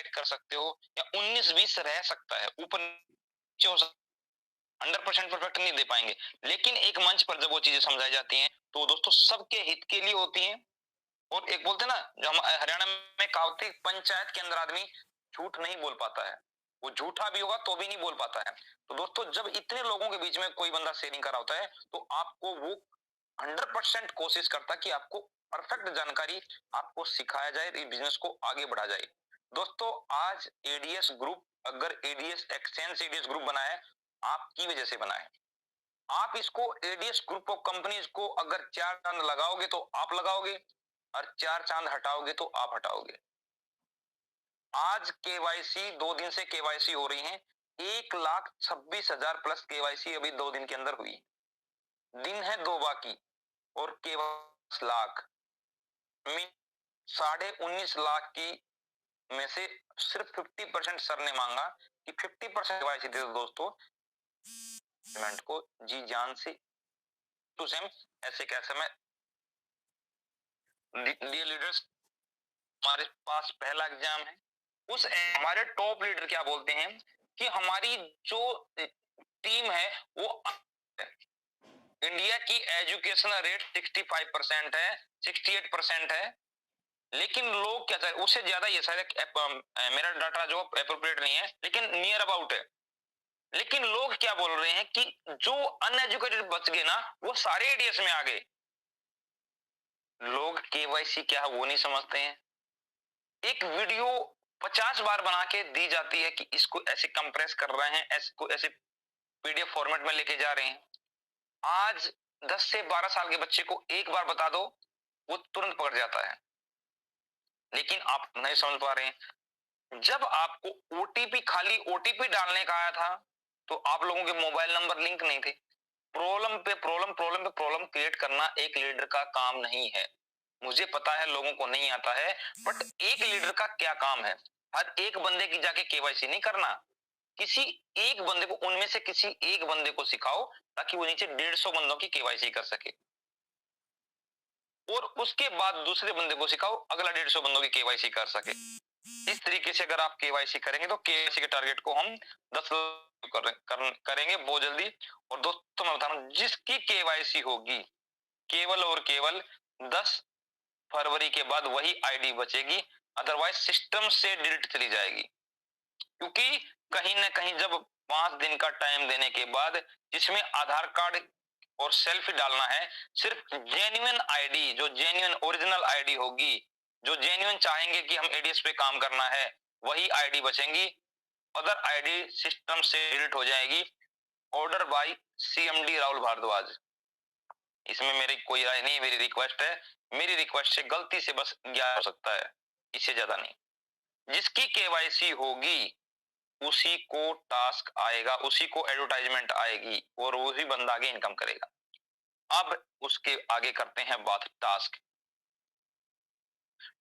कर सकते हो, या 19-20 रह सकता है, ऊपर नीचे हो सकता है, 100% परफेक्ट नहीं दे पाएंगे। लेकिन एक मंच पर जब वो चीजें समझाई जाती हैं तो दोस्तों सबके हित के लिए होती हैं। और एक बोलते हैं ना, जो हम हरियाणा में कहावत है, पंचायत के अंदर आदमी झूठ नहीं बोल पाता है, वो झूठा भी होगा तो भी नहीं बोल पाता है। तो दोस्तों जब इतने लोगों के बीच में कोई बंदा शेयरिंग कर रहा होता है तो आपको वो 100% कोशिश करता है कि आपको परफेक्ट जानकारी आपको सिखाया जाए, इस बिजनेस को आगे बढ़ा जाए। दोस्तों आज एडीएस ग्रुप, अगर एडीएस एक्सचेंज एडीएस ग्रुप बना है, आपकी वजह से बना है। आप इसको एडीएस ग्रुप ऑफ कंपनीज को अगर 4 चांद लगाओगे तो आप लगाओगे, और 4 चांद हटाओगे तो आप हटाओगे। आज केवाईसी 2 दिन से केवाईसी हो रही है, 1,26,000 प्लस केवाईसी अभी 2 दिन के अंदर हुई। दिन है 2 बाकी, और केवाईसी लाख में 19.5 लाख की में से सिर्फ 50% सर ने मांगा कि 50% केवाईसी दे दो दोस्तों, पेमेंट को जी जान से टू सेम। ऐसे कैसे में डियर लीडर्स, हमारे पास पहला एग्जाम है, उस हमारे टॉप लीडर क्या बोलते हैं कि हमारी जो टीम है वो इंडिया की एजुकेशन रेट 65% है, 68% है, लेकिन लोग क्या चाहे उससे ज्यादा, ये शायद मेरा डाटा जो एप्रोप्रिएट नहीं है लेकिन नियर अबाउट है। लेकिन लोग क्या बोल रहे हैं कि जो अनएजुकेटेड बच गए ना वो सारे एडीएस में आ गए। लोग केवाईसी क्या है वो नहीं समझते हैं। एक वीडियो 50 बार बना के दी जाती है कि इसको ऐसे कंप्रेस कर रहे हैं, इसको ऐसे पीडीएफ फॉर्मेट में लेके जा रहे हैं। आज 10 से 12 साल के बच्चे को एक बार बता दो वो तुरंत पकड़ जाता है, लेकिन आप नहीं समझ पा रहे हैं। जब आपको ओटीपी, खाली ओटीपी डालने का आया था तो आप लोगों के मोबाइल नंबर लिंक नहीं थे। प्रॉब्लम पे प्रॉब्लम, प्रॉब्लम पे प्रॉब्लम क्रिएट करना एक लीडर का काम नहीं है। मुझे पता है लोगों को नहीं आता है, बट एक लीडर का क्या काम है? हर एक बंदे की जाके केवाईसी नहीं करना, किसी एक बंदे को, उनमें से किसी एक बंदे को सिखाओ ताकि वो नीचे 150 बंदों की केवाईसी कर सके, और उसके बाद दूसरे बंदे को सिखाओ अगला 150 बंदों की केवाईसी कर सके। इस तरीके से अगर आप केवाईसी करेंगे तो केवाईसी के टारगेट को हम 10 करेंगे बहुत जल्दी। और दोस्तों मैं बता रहा हूं, जिसकी केवाईसी होगी केवल और केवल 10 फरवरी के बाद वही आईडी बचेगी, अदरवाइज सिस्टम से डिलीट चली जाएगी। क्योंकि कहीं ना कहीं जब 5 दिन का टाइम देने के बाद, जिसमें आधार कार्ड और सेल्फी डालना है, सिर्फ जेन्युइन आईडी, जो जेन्युइन ओरिजिनल आईडी होगी, जो जेन्युइन चाहेंगे कि हम एडीएस पे काम करना है, वही आईडी बचेंगी। अदर आईडी सिस्टम से डिलीट हो जाएगी। Order by CMD Rahul Bhardwaj. इसमें मेरी कोई राय नहीं, मेरी रिक्वेस्ट है, मेरी रिक्वेस्ट से गलती से बस 11 हो सकता है, इससे ज्यादा नहीं। जिसकी केवाईसी होगी उसी को टास्क आएगा, उसी को एडवर्टाइजमेंट आएगी, और वही बंदा आगे इनकम करेगा। अब उसके आगे करते हैं बात टास्क।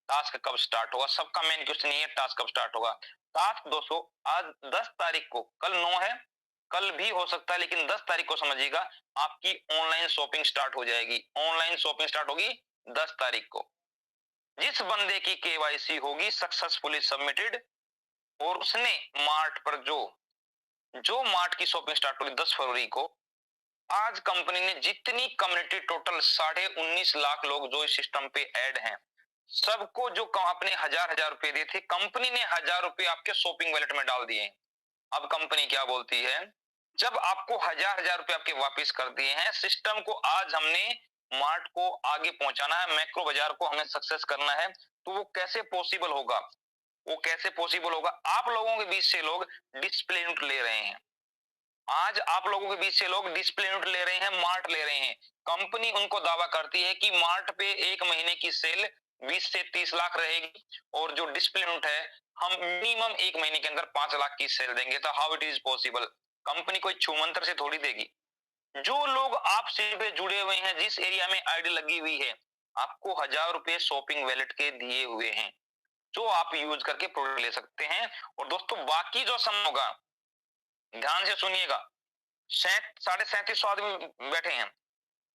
टास्क कब स्टार्ट होगा? सबका मेन क्वेश्चन ये है, टास्क कब स्टार्ट होगा? टास्क दोस्तों आज 10 तारीख को, कल 9 है, कल भी हो सकता है, लेकिन 10 तारीख को समझिएगा आपकी ऑनलाइन शॉपिंग स्टार्ट हो जाएगी। ऑनलाइन शॉपिंग स्टार्ट होगी 10 तारीख को। जिस बंदे की केवाईसी होगी सक्सेसफुली सबमिटेड, और उसने मार्ट पर जो मार्ट की शॉपिंग स्टार्ट होगी 10 फरवरी को, आज कंपनी ने जितनी कम्युनिटी, टोटल 19.5 लाख लोग जो इस सिस्टम पे ऐड हैं, सबको जो आपने 1000 रुपए दिए थे, कंपनी ने 1000 रुपए आपके शॉपिंग वॉलेट में डाल दिए। अब कंपनी क्या बोलती है, जब आपको 1000 रुपए आपके वापस कर दिए हैं, सिस्टम को आज हमने मार्ट को आगे पहुंचाना है, मैक्रो बाजार को हमें सक्सेस करना है, तो वो कैसे पॉसिबल होगा? वो कैसे पॉसिबल होगा? आप लोगों के बीच से लोग डिस्प्ले यूनिट ले रहे हैं, आज आप लोगों के बीच से लोग डिस्प्ले यूनिट ले रहे हैं, मार्ट ले रहे हैं। कंपनी उनको दावा करती है कि मार्ट पे एक महीने की सेल 20 से 30 लाख रहेगी, और जो डिस्प्ले यूनिट है हम मिनिमम एक महीने के अंदर 5 लाख की सेल देंगे। तो how it is possible? Company कोई छूमंतर से थोड़ी देगी। जो लोग आपसे पे जुड़े हुए हैं, जिस एरिया में आईडी लगी हुई है, आपको 1000 रुपए शॉपिंग वैलेट के दिए हुए हैं, जो आप यूज करके प्रोडक्ट ले सकते हैं। और दोस्तों बाकी जो सम होगा, ध्यान से सुनिएगा, 37.5 आदमी बैठे हैं,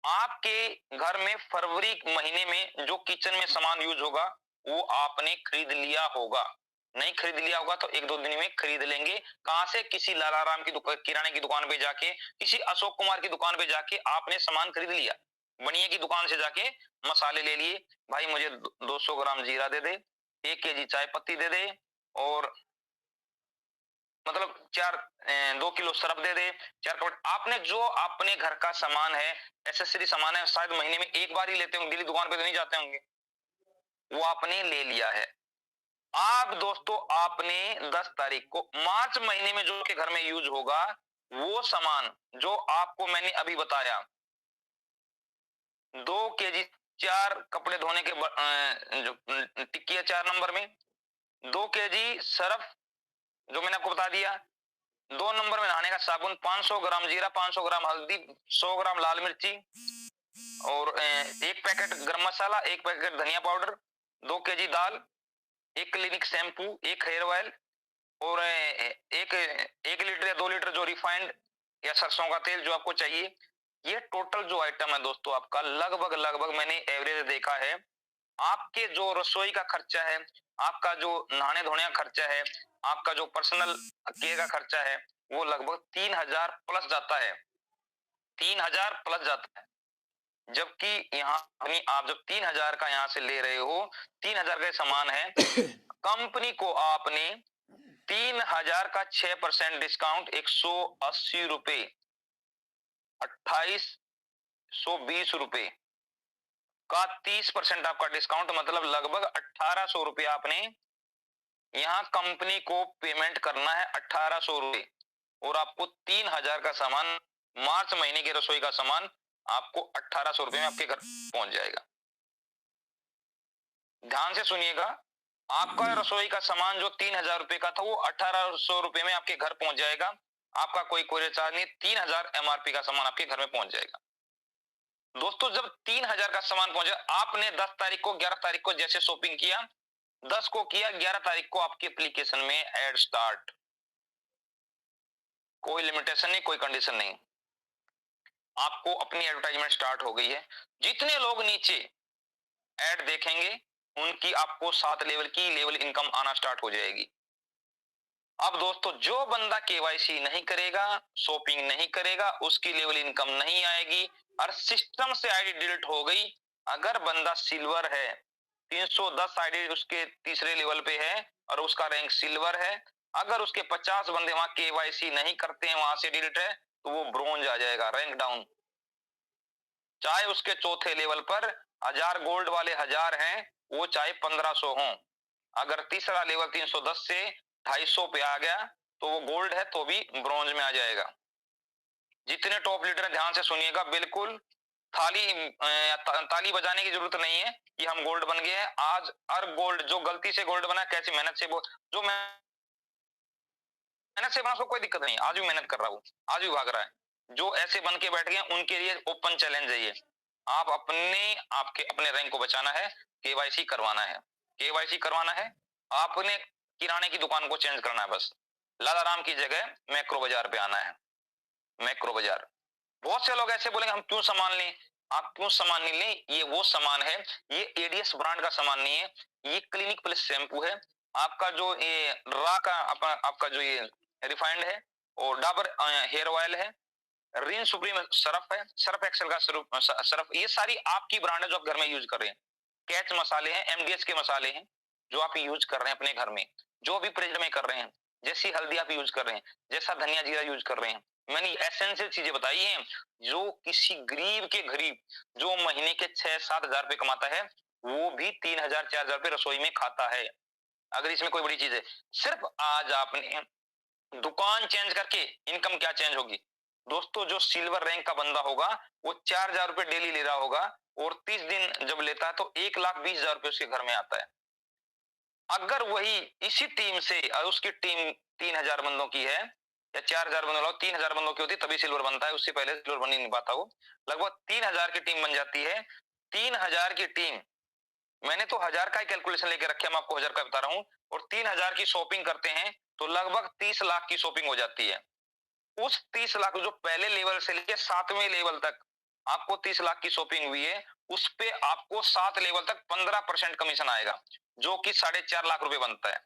आपके घर में फरवरी महीने में जो किचन में सामान यूज होगा वो आपने खरीद लिया होगा। नहीं खरीद लिया होगा तो एक दो दिन में खरीद लेंगे। कहां से? किसी लालाराम की दुकान, किराने की दुकान पे जाके, किसी अशोक कुमार की दुकान पे जाके आपने सामान खरीद लिया। बनिए की दुकान से जाके मसाले ले लिए, भाई मुझे 200 ग्राम जीरा दे दे, 1 केजी चाय पत्ती दे दे, और मतलब 2 किलो सरफ दे दे, 4 कपड़े। आपने जो अपने घर का सामान है, एसेसरी सामान है, शायद महीने में एक बार ही लेते होंगे, डेली दुकान पे तो नहीं जाते होंगे, वो आपने ले लिया है। आप दोस्तों आपने 10 तारीख को मार्च महीने में जो के घर में यूज होगा, वो सामान जो आपको मैंने अभी बताया, 2 केजी 4 कपड़े धोने के जो टिक्की है 4 नंबर में, 2 केजी सरफ जो मैंने आपको बता दिया, 2 नंबर में नहाने का साबुन, 500 ग्राम जीरा, 500 ग्राम हल्दी, 100 ग्राम लाल मिर्ची, और 1 पैकेट गरम मसाला, 1 पैकेट धनिया पाउडर, 2 केजी दाल, 1 क्लिनिक शैम्पू, 1 हेयर ऑयल, और 1 लीटर या 2 लीटर जो रिफाइंड या सरसों का तेल जो आपको चाहिए। ये टोटल जो आइटम है दोस्तों आपका, लगभग लगभग मैंने एवरेज देखा है, आपके जो रसोई का खर्चा है, आपका जो नहाने धोने का खर्चा है, आपका जो पर्सनल केयर का खर्चा है, वो लगभग 3000 प्लस जाता है, 3000 प्लस जाता है। जबकि यहाँ आप जब 3000 का यहाँ से ले रहे हो, 3000 का सामान है, कंपनी को आपने 3000 का 6% डिस्काउंट, 180 रुपए, 2820 रुपए का 30% आपका डिस्काउंट, मतलब लगभग 1800 रुपए आपने यहाँ कंपनी को पेमेंट करना है, 1800 रुपए, और आपको 3000 का सामान, मार्च महीने के रसोई का सामान आपको 1800 रुपए में आपके घर पहुंच जाएगा। ध्यान से सुनिएगा, आपका रसोई का सामान जो 3000 रुपए का था, वो 1800 रुपए में आपके घर पहुंच जाएगा। आपका कोई कोरियर चार्ज नहीं, 3000 एमआरपी का सामान आपके घर में पहुंच जाएगा। दोस्तों जब 3000 का सामान पहुंचा, आपने 10 तारीख को, 11 तारीख को जैसे शॉपिंग किया, 10 को किया, 11 तारीख को आपकी एप्लीकेशन में एड स्टार्ट, कोई लिमिटेशन नहीं, कोई कंडीशन नहीं, आपको अपनी एडवर्टाइजमेंट स्टार्ट हो गई है। जितने लोग नीचे एड देखेंगे, उनकी आपको 7 लेवल की लेवल इनकम आना स्टार्ट हो जाएगी। अब दोस्तों जो बंदा केवाईसी नहीं करेगा, शॉपिंग नहीं करेगा, उसकी लेवल इनकम नहीं आएगी, और सिस्टम से आईडी डिलीट हो गई। अगर बंदा सिल्वर है, 310 आईडी उसके तीसरे लेवल पे है और उसका रैंक सिल्वर है, अगर उसके 50 बंदे वहां केवाईसी नहीं करते हैं, वहां से डिलीट है, तो वो ब्रोंज आ जाएगा, रैंक डाउन। चाहे उसके चौथे लेवल पर 1000 गोल्ड वाले 1000 हैं, वो चाहे 1500 हों, अगर तीसरा लेवल 310 से 250 पे आ गया तो वो गोल्ड है, तो भी ब्रॉन्ज में आ जाएगा। जितने टॉप लीडर हैं ध्यान से सुनिएगा, बिल्कुल ताली बजाने की जरूरत नहीं है कि हम गोल्ड बन गए हैं। आज हर गोल्ड जो गलती से गोल्ड बना, कैसी मेहनत से, जो मेहनत से बना उसको कोई दिक्कत नहीं, आज भी मेहनत कर रहा हूँ, आज भी भाग रहा है। जो ऐसे बन के बैठ गए उनके लिए ओपन चैलेंज है ये। आप अपने रैंक को बचाना है, केवाईसी करवाना है, केवाईसी करवाना है। आपने किराने की दुकान को चेंज करना है, बस लालाराम की जगह मैक्रो बाजार पे आना है। मैक्रो बाजार, बहुत से लोग ऐसे बोलेंगे हम क्यों सामान लें, आप क्यों सामान नहीं लें, ये वो सामान है, ये एडीएस ब्रांड का सामान नहीं है, ये क्लिनिक प्लस शैम्पू है, आपका जो ये रा का आपका जो ये रिफाइंड है, और डाबर हेयर ऑयल है, रिन सुप्रीम सरफ है, सर्फ एक्सेल का सरफ, ये सारी आपकी ब्रांड है जो आप घर में यूज कर रहे हैं। कैच मसाले हैं, एमडीएच के मसाले हैं जो आप यूज कर रहे हैं अपने घर में, जो भी प्रेजेंट में कर रहे हैं, जैसी हल्दी आप यूज कर रहे हैं, जैसा धनिया जीरा यूज कर रहे हैं, मैंने एसेंशियल चीजें बताई हैं जो किसी गरीब के गरीब जो महीने के 6-7 हजार रुपए कमाता है, वो भी 3000-4000 रुपए रसोई में खाता है। अगर इसमें कोई बड़ी चीज है, सिर्फ आज आपने दुकान चेंज करके इनकम क्या चेंज होगी दोस्तों। जो सिल्वर रैंक का बंदा होगा वो 4000 रुपए डेली ले रहा होगा, और 30 दिन जब लेता है तो 1,20,000 रुपए उसके घर में आता है। अगर वही इसी टीम से, उसकी टीम 3000 बंदों की है या 4000 बंदों, 3000 बंदों की होती तभी सिल्वर बनता है, उससे पहले सिल्वर बन ही नहीं पाता। वो लगभग 3000 की टीम बन जाती है। 3000 की टीम, मैंने तो 1000 का ही कैलकुलेशन लेके रखे, मैं आपको 1000 का बता रहा हूँ, और 3000 की शॉपिंग करते हैं तो लगभग 30 लाख की शॉपिंग हो जाती है। उस 30 लाख जो पहले लेवल से लेके 7वें लेवल तक आपको 30 लाख की शॉपिंग हुई है, उस पे आपको 7 लेवल तक 15% कमीशन आएगा, जो कि 4.5 लाख रुपए बनता है।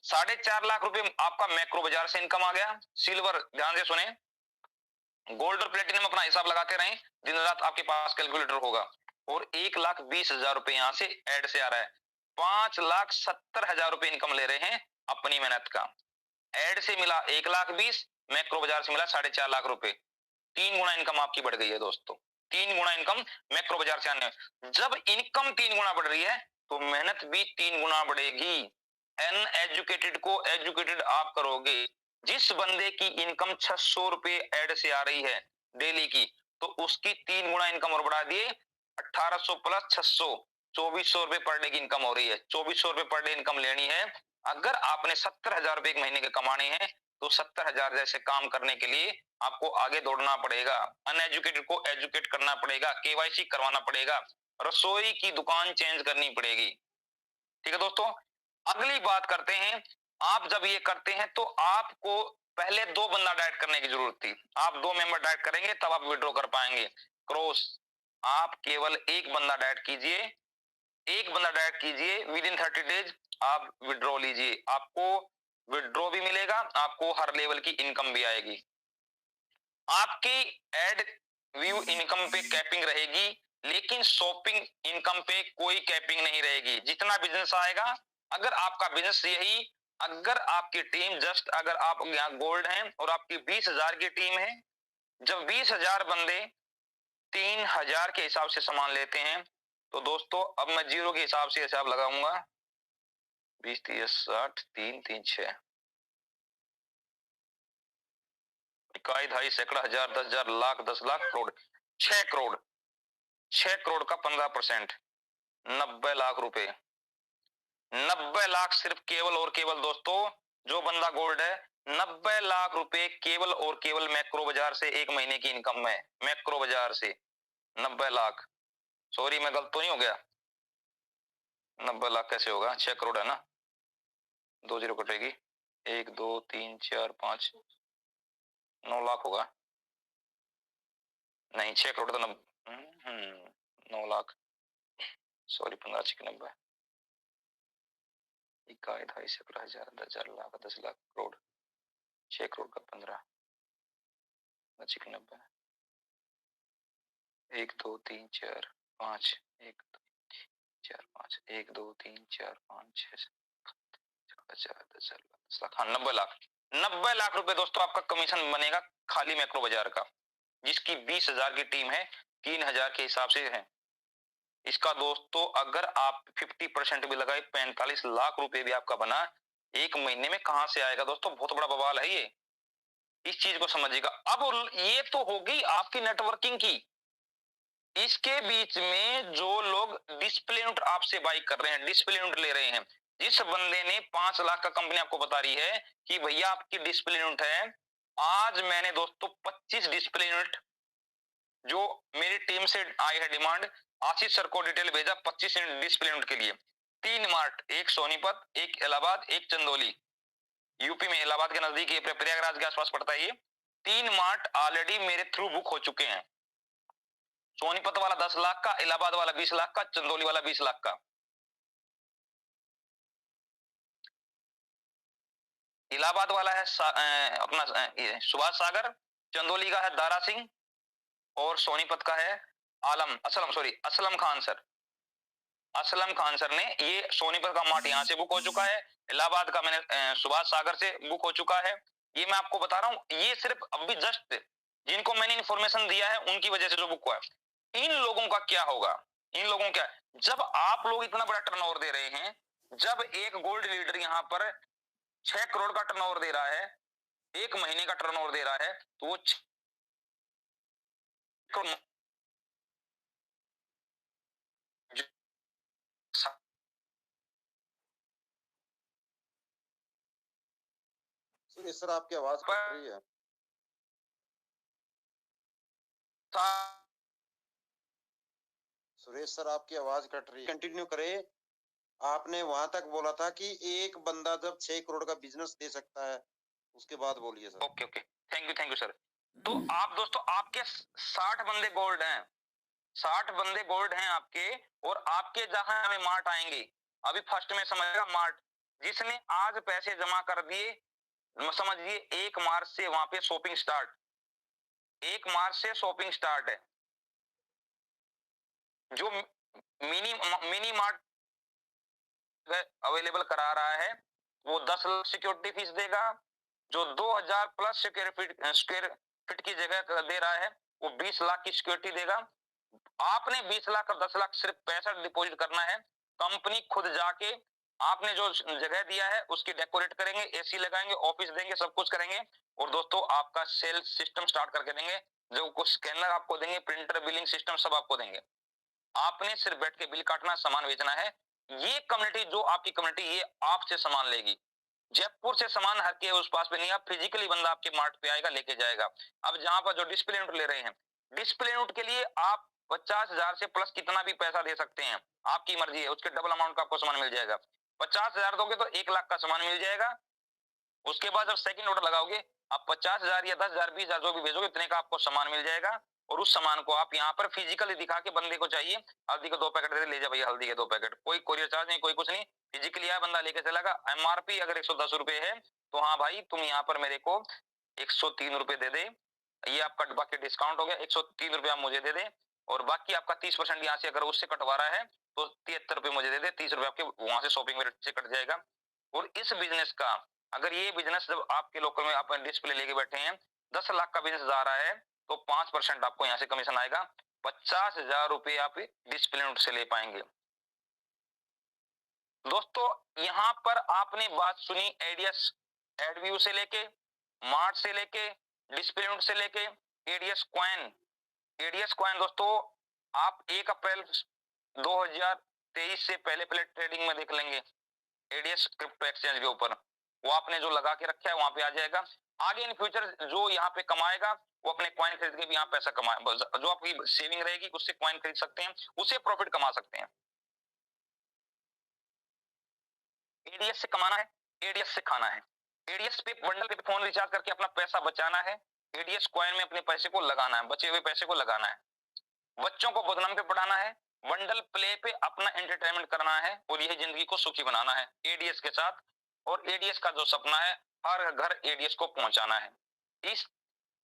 4.5 लाख रुपए आपका मैक्रो बाजार से इनकम आ गया। सिल्वर, ध्यान से सुने, गोल्ड और प्लेटिनम अपना हिसाब लगाते रहें, दिन रात आपके पास कैलकुलेटर होगा। और 1,20,000 रुपए यहां से ऐड से आ रहा है। 5,70,000 रुपए इनकम ले रहे हैं अपनी मेहनत का। ऐड से मिला 1,20,000, मैक्रो बाजार से मिला 4.5 लाख रुपए। 3 गुना इनकम आपकी बढ़ गई है दोस्तों। 3 गुना इनकम मैक्रो बाजार से आने में। जब इनकम 3 गुना बढ़ रही है तो मेहनत भी 3 गुना बढ़ेगी। अनएजुकेटेड को एजुकेटेड आप करोगे। जिस बंदे की इनकम 600 रुपए ऐड से आ रही है डेली की, तो उसकी 3 गुना इनकम और बढ़ा दिए। 1800 प्लस 600, 2400 रुपए पर डे की इनकम हो रही है। 2400 रुपए पर डे इनकम लेनी है। अगर आपने 70,000 रुपए एक महीने के कमाने हैं तो 70,000 जैसे काम करने के लिए आपको आगे दौड़ना पड़ेगा। अनएजुकेटेड को एजुकेट करना पड़ेगा, केवाईसी करवाना पड़ेगा, रसोई की दुकान चेंज करनी पड़ेगी। ठीक है दोस्तों, अगली बात करते हैं। आप जब ये करते हैं तो आपको पहले 2 बंदा डाइट करने की जरूरत थी। आप 2 मेंबर डाइट करेंगे तब आप विड्रॉ कर पाएंगे। क्रॉस, आप केवल एक बंदा डाइट कीजिए, एक बंदा डाइट कीजिए, विद इन 30 डेज आप विड्रॉ लीजिए। आपको विड्रॉ भी मिलेगा, आपको हर लेवल की इनकम भी आएगी। आपकी एड व्यू इनकम पे कैपिंग रहेगी, लेकिन शॉपिंग इनकम पे कोई कैपिंग नहीं रहेगी। जितना बिजनेस आएगा, अगर आपका बिजनेस यही, अगर आपकी टीम जस्ट, अगर आप यहाँ गोल्ड हैं और आपकी 20,000 की टीम है, जब 20,000 बंदे 3,000 के हिसाब से सामान लेते हैं, तो दोस्तों अब मैं जीरो के हिसाब से हिसाब लगाऊंगा। 20, 30, 60, 3, 3, 6, इकाई, ढाई, सैकड़ा, हजार, 10,000, लाख, 10 लाख, करोड़, 6 करोड़। 6 करोड़ का 15%, 90 लाख रुपए। 90 लाख सिर्फ केवल और केवल दोस्तों, जो बंदा गोल्ड है, 90 लाख रुपए केवल और केवल मैक्रो बाजार से एक महीने की इनकम है। मैक्रो बाजार से 90 लाख। सॉरी, मैं गलत तो नहीं हो गया? 90 लाख कैसे होगा? 6 करोड़ है ना, 2 जीरो कटेगी। 1, 2, 3, 4, 5, 9 लाख होगा। नहीं, 6 करोड़ तो 9 लाख, सॉरी, 15, 6, 90, इकाई, ढाई, सैकड़ा, हजार, 10,000, लाख, 10 लाख, करोड़, 6 करोड़ का 15, 90, 1, 2, 3, 4, 5, 1, 2, 4, 5, 1, 2, 3, 4, 5, 6, 10,000, 10 लाख, हाँ, 90 लाख। 90 लाख रुपए दोस्तों आपका कमीशन बनेगा खाली मैक्रो बाजार का, जिसकी 20,000 की टीम है, 3,000 के हिसाब से है। इसका दोस्तों अगर आप 50% भी लगाए, 45 लाख रुपए भी आपका बना एक महीने में। कहां से आएगा दोस्तों? बहुत बड़ा बवाल है ये, इस चीज को समझिएगा। अब ये तो होगी आपकी नेटवर्किंग की। इसके बीच में जो लोग डिस्प्ले यूनिट आपसे बाई कर रहे हैं, डिस्प्ले यूनिट ले रहे हैं, जिस बंदे ने 5 लाख का कंपनी आपको बता रही है कि भैया आपकी डिस्प्ले यूनिट है, आज मैंने दोस्तों 25 डिस्प्ले यूनिट, जो मेरी टीम से आई है डिमांड, आशीष सर को डिटेल भेजा 25 डिस्प्ले यूनिट के लिए। 3 मार्ट, एक सोनीपत, एक इलाहाबाद, एक चंदौली, यूपी में इलाहाबाद के नजदीक, ये प्रयागराज के आसपास पड़ता है। ये 3 मार्ट ऑलरेडी मेरे थ्रू बुक हो चुके हैं। सोनीपत वाला 10 लाख का, इलाहाबाद वाला 20 लाख का, चंदौली वाला 20 लाख का। इलाहाबाद वाला है अपना सुभाष सागर, चंदौली का है दारा सिंह, और सोनीपत का है असलम खान सर। असलम खान सर ने, ये सोनीपत का मार्ट यहाँ से बुक हो चुका है, इलाहाबाद का मैंने सुभाष सागर से बुक हो चुका है। ये मैं आपको बता रहा हूँ, ये सिर्फ अभी जस्ट जिनको मैंने इन्फॉर्मेशन दिया है उनकी वजह से जो बुक हुआ है। इन लोगों का क्या होगा? इन लोगों क्या, जब आप लोग इतना बड़ा टर्नओवर दे रहे हैं, जब एक गोल्ड लीडर यहाँ पर 6 करोड़ का टर्नओवर दे रहा है, एक महीने का टर्नओवर दे रहा है, तो वो सुरेश सर आपकी आवाज कट रही है। सुरेश सर आपकी आवाज कट रही है, कंटिन्यू करें। आपने वहां तक बोला था कि एक बंदा जब 6 करोड़ का बिजनेस दे सकता है, उसके बाद बोलिए sir. Okay, thank you sir. तो आप दोस्तों, आपके 60 बंदे गोल्ड हैं, 60 बंदे गोल्ड हैं आपके, और आपके जहां हमें मार्ट आएंगे, अभी फर्स्ट में समझेगा मार्ट, जिसने आज पैसे जमा कर दिए, समझिए 1 मार्च से वहां पे शॉपिंग स्टार्ट, 1 मार्च से शॉपिंग स्टार्ट है। जो मिनी मार्ट अवेलेबल करा रहा है वो 10 लाख सिक्योरिटी फीस देगा। जो 2000 प्लस स्क्वायर फीट की जगह दे रहा है वो 20 लाख की सिक्योरिटी देगा। आपने 20 लाख और 10 लाख सिर्फ पैसा डिपॉजिट करना है। कंपनी खुद जाके आपने जो जगह दिया है उसकी डेकोरेट करेंगे, एसी लगाएंगे, ऑफिस देंगे, सब कुछ करेंगे। और दोस्तों आपका सेल्स सिस्टम स्टार्ट करके देंगे, जो कुछ स्कैनर आपको देंगे, प्रिंटर, बिलिंग सिस्टम सब आपको देंगे। आपने सिर्फ बैठ के बिल काटना, सामान बेचना है। ये कम्युनिटी, जो आपकी कम्युनिटी, ये आपसे सामान लेगी। जयपुर से सामान हर के उस पास पे नहीं, आप फिजिकली बंदा आपके मार्ट पे आएगा, लेके जाएगा। अब जहां पर जो डिस्प्ले यूनिट ले रहे हैं, डिस्प्ले यूनिट के लिए आप 50,000 से प्लस कितना भी पैसा दे सकते हैं, आपकी मर्जी है। उसके डबल अमाउंट का आपको सामान मिल जाएगा। 50,000 दोगे तो 1 लाख का सामान मिल जाएगा। उसके बाद जब सेकंड ऑर्डर लगाओगे, आप 50,000 या 10,000, 20,000 जो भी भेजोगे, इतने का आपको सामान मिल जाएगा। और उस सामान को आप यहाँ पर फिजिकली दिखा के, बंदे को चाहिए हल्दी के 2 पैकेट दे, ले जा भैया हल्दी के 2 पैकेट, कोई कोरियर चार्ज नहीं, कोई कुछ नहीं। फिजिकली आया बंदा लेके चलेगा। एमआरपी अगर 110 रुपए है तो हाँ भाई तुम यहाँ पर मेरे को 103 रुपए दे दे, ये आपका बाकी डिस्काउंट हो गया, 103 रुपए आप मुझे दे दे। और बाकी आपका 30% यहाँ से अगर उससे कटवा रहा है तो 73 रुपए मुझे दे दे, 30 रुपए आपके वहां से शॉपिंग रेट से कट जाएगा। और इस बिजनेस का, अगर ये बिजनेस जब आपके लोकल में आप डिस्प्ले लेके बैठे हैं, 10 लाख का बिजनेस जा रहा है तो 5% आपको यहाँ से कमीशन आएगा। 50,000 रुपए आप डिस्प्ले नोट से ले पाएंगे। दोस्तों यहाँ पर आपने बात सुनी एडीएस एडव्यू से लेके, मार्ट से लेके, डिस्प्ले नोट से लेके, एडीएस कॉइन। एडीएस कॉइन दोस्तों आप 1 अप्रैल 2023 से पहले पहले ट्रेडिंग में देख लेंगे। एडीएस क्रिप्टो एक्सचेंज के ऊपर वो आपने जो लगा के रखा है वहां पे आ जाएगा। आगे इन फ्यूचर जो यहाँ पे कमाएगा वो अपने कॉइन खरीद के भी यहाँ पैसा कमाए, जो आपकी सेविंग रहेगी उससे कॉइन खरीद सकते हैं, उससे प्रॉफिट कमा सकते हैं। एडीएस से कमाना है, एडीएस से खाना है। एडीएस पे बंडल पे फोन रिचार्ज करके अपना पैसा बचाना है। एडीएस कॉइन में अपने पैसे को लगाना है, बचे हुए पैसे को लगाना है। बच्चों को बदनाम पे पढ़ाना है, बंडल प्ले पे अपना एंटरटेनमेंट करना है और यही जिंदगी को सुखी बनाना है एडीएस के साथ। और एडीएस का जो सपना है, हर घर एडीएस को पहुंचाना है। इस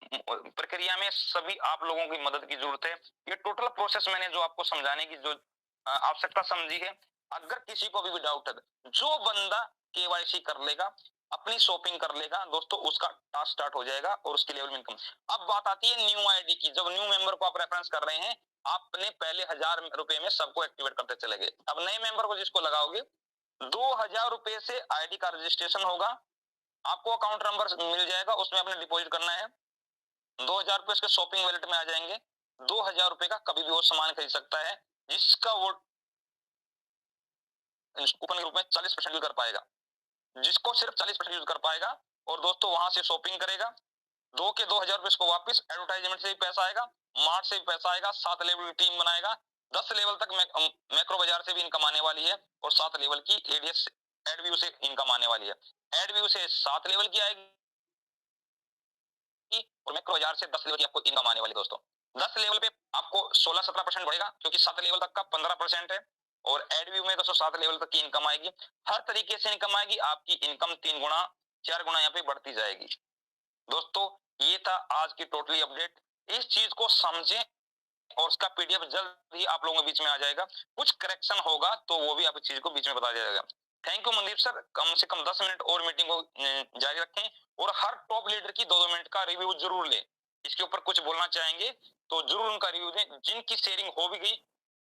प्रक्रिया में सभी आप लोगों की मदद की जरूरत है। ये टोटल प्रोसेस मैंने जो आपको समझाने की जो आवश्यकता समझी है, अगर किसी को भी डाउट है, जो बंदा केवाईसी कर लेगा, अपनी शॉपिंग कर लेगा दोस्तों, उसका टास्क स्टार्ट हो जाएगा और उसकी लेवल में इनकम। अब बात आती है न्यू आईडी की। जब न्यू मेंबर को आप रेफरेंस कर रहे हैं, आपने पहले 1000 रुपए में सबको एक्टिवेट करते चले गए। अब नए मेंबर को जिसको लगाओगे, 2000 रुपए से आईडी का रजिस्ट्रेशन होगा, आपको अकाउंट नंबर मिल जाएगा, उसमें आपने डिपॉजिट करना है। 2000 रुपए उसके शॉपिंग वॉलेट में आ जाएंगे। 2000 रुपए का कभी भी वो सामान खरीद सकता है, जिसका वो कूपन के रूप में 40% यूज कर पाएगा, जिसको सिर्फ 40% यूज कर पाएगा। और दोस्तों वहां से शॉपिंग करेगा, 2000 रुपए इसको वापस एडवर्टाइजमेंट से भी पैसा आएगा, मार्ट से भी पैसा आएगा, 7 लेवल की टीम बनाएगा, 10 लेवल तक मैक्रो बाजार से भी इनकम आने वाली है और 7 लेवल की एडीएस एडव्यू से इनकम आने वाली है। एडव्यू से 7 लेवल की आएगी और मैक्रो बाजार से 10 लेवल की आपको इनकम आने वाली। दोस्तों 10 लेवल पे आपको 16-17% बढ़ेगा, क्योंकि 7 लेवल तक का 15% है। और एडव्यू में दोस्तों 7 लेवल तक की इनकम आएगी। हर तरीके से इनकम आएगी, आपकी इनकम 3 गुना 4 गुना यहाँ पे बढ़ती जाएगी। दोस्तों ये था आज की टोटली अपडेट। इस चीज को समझें और उसका पीडीएफ जल्द ही आप लोगों के बीच में आ जाएगा। कुछ करेक्शन होगा तो वो भी आप इस चीज को बीच में बता जाएगा। Thank you Mandeep sir. कम से कम 10 मिनट और मीटिंग को जारी रखें और हर टॉप लीडर की 2-2 मिनट का रिव्यू जरूर लें। इसके ऊपर कुछ बोलना चाहेंगे तो जरूर उनका रिव्यू दें। जिनकी शेयरिंग हो भी गई